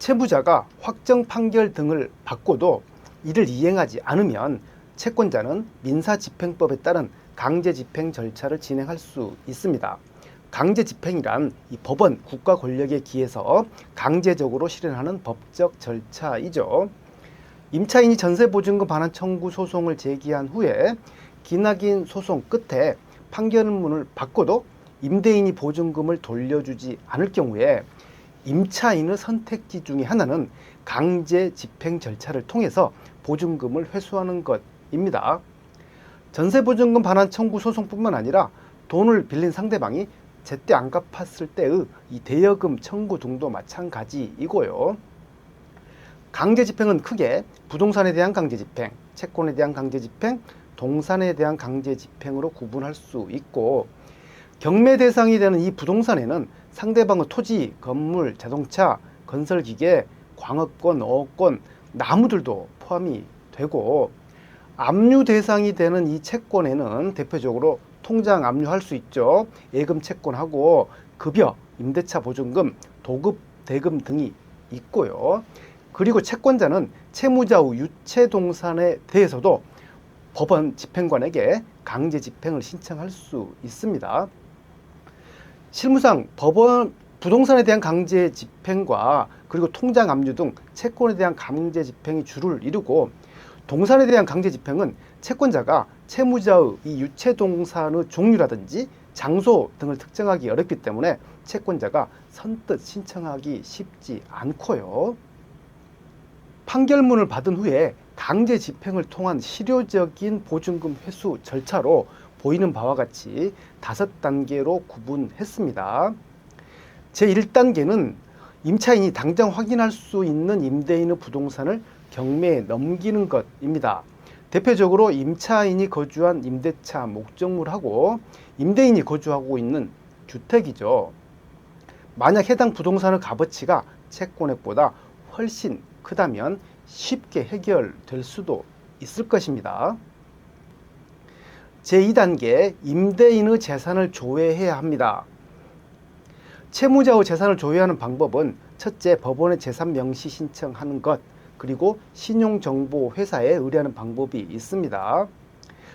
채무자가 확정 판결 등을 받고도 이를 이행하지 않으면 채권자는 민사집행법에 따른 강제집행 절차를 진행할 수 있습니다. 강제집행이란 이 법원, 국가 권력에 기해서 강제적으로 실현하는 법적 절차이죠. 임차인이 전세보증금 반환 청구 소송을 제기한 후에 기나긴 소송 끝에 판결문을 받고도 임대인이 보증금을 돌려주지 않을 경우에 임차인의 선택지 중에 하나는 강제집행 절차를 통해서 보증금을 회수하는 것입니다. 전세보증금 반환 청구 소송뿐만 아니라 돈을 빌린 상대방이 제때 안 갚았을 때의 이 대여금 청구 등도 마찬가지이고요. 강제집행은 크게 부동산에 대한 강제집행, 채권에 대한 강제집행, 동산에 대한 강제집행으로 구분할 수 있고, 경매 대상이 되는 이 부동산에는 상대방의 토지, 건물, 자동차, 건설기계, 광업권, 어업권, 나무들도 포함이 되고, 압류 대상이 되는 이 채권에는 대표적으로 통장 압류할 수 있죠. 예금 채권하고 급여, 임대차 보증금, 도급 대금 등이 있고요. 그리고 채권자는 채무자의 유체동산에 대해서도 법원 집행관에게 강제 집행을 신청할 수 있습니다. 실무상 부동산에 대한 강제 집행과 그리고 통장 압류 등 채권에 대한 강제 집행이 주를 이루고, 동산에 대한 강제 집행은 채권자가 채무자의 이 유체동산의 종류라든지 장소 등을 특정하기 어렵기 때문에 채권자가 선뜻 신청하기 쉽지 않고요. 판결문을 받은 후에 강제 집행을 통한 실효적인 보증금 회수 절차로 보이는 바와 같이 5단계로 구분했습니다. 제1단계는 임차인이 당장 확인할 수 있는 임대인의 부동산을 경매에 넘기는 것입니다. 대표적으로 임차인이 거주한 임대차 목적물하고 임대인이 거주하고 있는 주택이죠. 만약 해당 부동산의 값어치가 채권액보다 훨씬 크다면 쉽게 해결될 수도 있을 것입니다. 제2단계, 임대인의 재산을 조회해야 합니다. 채무자의 재산을 조회하는 방법은 첫째, 법원에 재산 명시 신청하는 것, 그리고 신용정보회사에 의뢰하는 방법이 있습니다.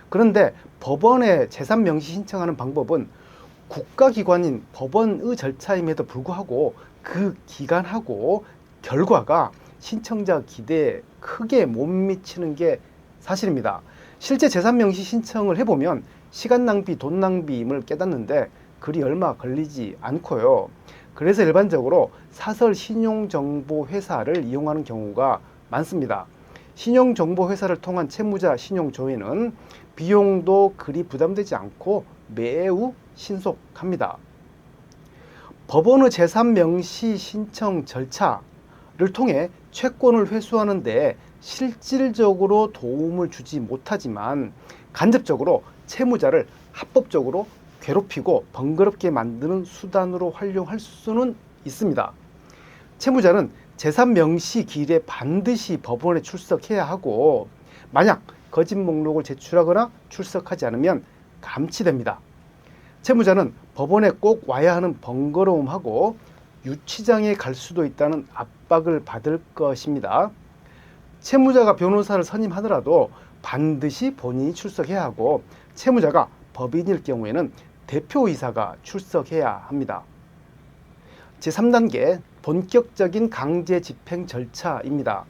그런데 법원에 재산 명시 신청하는 방법은 국가기관인 법원의 절차임에도 불구하고 그 기간하고 결과가 신청자 기대에 크게 못 미치는 게 사실입니다. 실제 재산 명시 신청을 해보면 시간 낭비, 돈 낭비임을 깨닫는데 그리 얼마 걸리지 않고요. 그래서 일반적으로 사설 신용정보회사를 이용하는 경우가 많습니다. 신용정보회사를 통한 채무자 신용조회는 비용도 그리 부담되지 않고 매우 신속합니다. 법원의 재산 명시 신청 절차를 통해 채권을 회수하는 데 실질적으로 도움을 주지 못하지만 간접적으로 채무자를 합법적으로 괴롭히고 번거롭게 만드는 수단으로 활용할 수는 있습니다. 채무자는 재산 명시 기일에 반드시 법원에 출석해야 하고, 만약 거짓 목록을 제출하거나 출석하지 않으면 감치됩니다. 채무자는 법원에 꼭 와야 하는 번거로움하고 유치장에 갈 수도 있다는 압박을 받을 것입니다. 채무자가 변호사를 선임하더라도 반드시 본인이 출석해야 하고, 채무자가 법인일 경우에는 대표이사가 출석해야 합니다. 제3단계, 본격적인 강제 집행 절차입니다.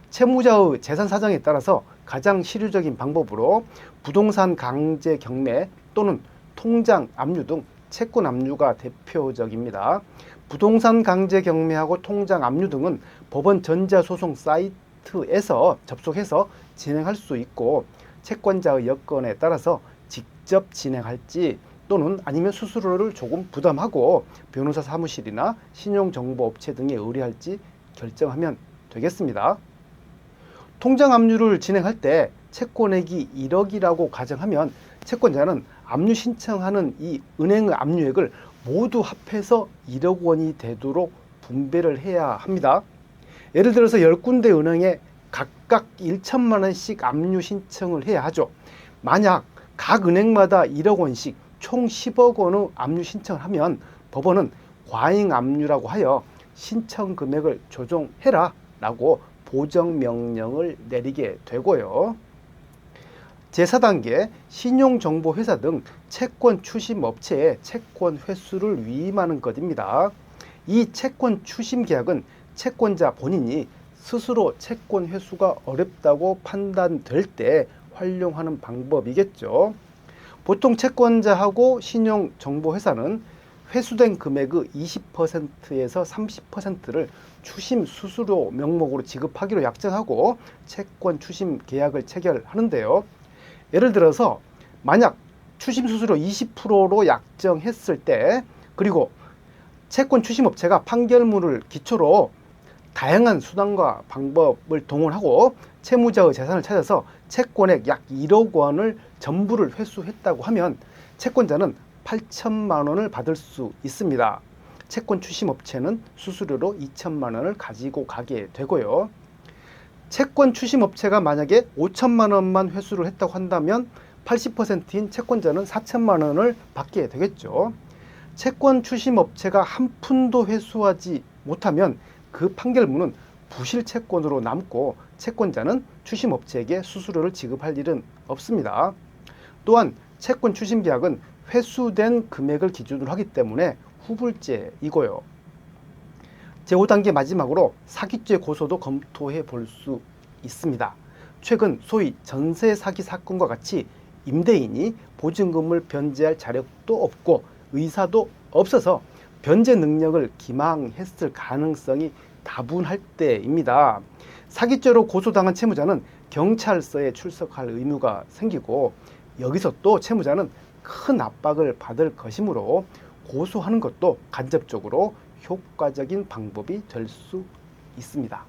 채무자의 재산 사정에 따라서 가장 실효적인 방법으로 부동산 강제 경매 또는 통장 압류 등 채권 압류가 대표적입니다. 부동산 강제 경매하고 통장 압류 등은 법원 전자소송 사이트에서 접속해서 진행할 수 있고, 채권자의 여건에 따라서 직접 진행할지 또는 아니면 수수료를 조금 부담하고 변호사 사무실이나 신용정보업체 등에 의뢰할지 결정하면 되겠습니다. 통장 압류를 진행할 때 채권액이 1억이라고 가정하면 채권자는 압류 신청하는 이 은행의 압류액을 모두 합해서 1억 원이 되도록 분배를 해야 합니다. 예를 들어서 10군데 은행에 각각 1천만 원씩 압류 신청을 해야 하죠. 만약 각 은행마다 1억 원씩 총 10억 원의 압류 신청을 하면 법원은 과잉 압류라고 하여 신청 금액을 조정해라 라고 보정명령을 내리게 되고요. 제4단계 신용정보회사 등 채권 추심 업체의 채권 회수를 위임하는 것입니다. 이 채권 추심 계약은 채권자 본인이 스스로 채권 회수가 어렵다고 판단될 때 활용하는 방법이겠죠. 보통 채권자하고 신용정보회사는 회수된 금액의 20%에서 30%를 추심 수수료 명목으로 지급하기로 약정하고 채권 추심 계약을 체결하는데요. 예를 들어서 만약 추심 수수료 20%로 약정했을 때, 그리고 채권 추심업체가 판결문을 기초로 다양한 수단과 방법을 동원하고 채무자의 재산을 찾아서 채권액 약 1억 원을 전부를 회수했다고 하면 채권자는 8천만 원을 받을 수 있습니다. 채권 추심업체는 수수료로 2천만 원을 가지고 가게 되고요. 채권 추심업체가 만약에 5천만 원만 회수를 했다고 한다면 80%인 채권자는 4천만 원을 받게 되겠죠. 채권 추심업체가 한 푼도 회수하지 못하면 그 판결문은 부실 채권으로 남고 채권자는 추심업체에게 수수료를 지급할 일은 없습니다. 또한 채권 추심 계약은 회수된 금액을 기준으로 하기 때문에 후불제이고요. 제5단계 마지막으로 사기죄 고소도 검토해 볼 수 있습니다. 최근 소위 전세 사기 사건과 같이 임대인이 보증금을 변제할 자력도 없고 의사도 없어서 변제 능력을 기망했을 가능성이 다분할 때입니다. 사기죄로 고소당한 채무자는 경찰서에 출석할 의무가 생기고 여기서 또 채무자는 큰 압박을 받을 것이므로 고소하는 것도 간접적으로 효과적인 방법이 될 수 있습니다.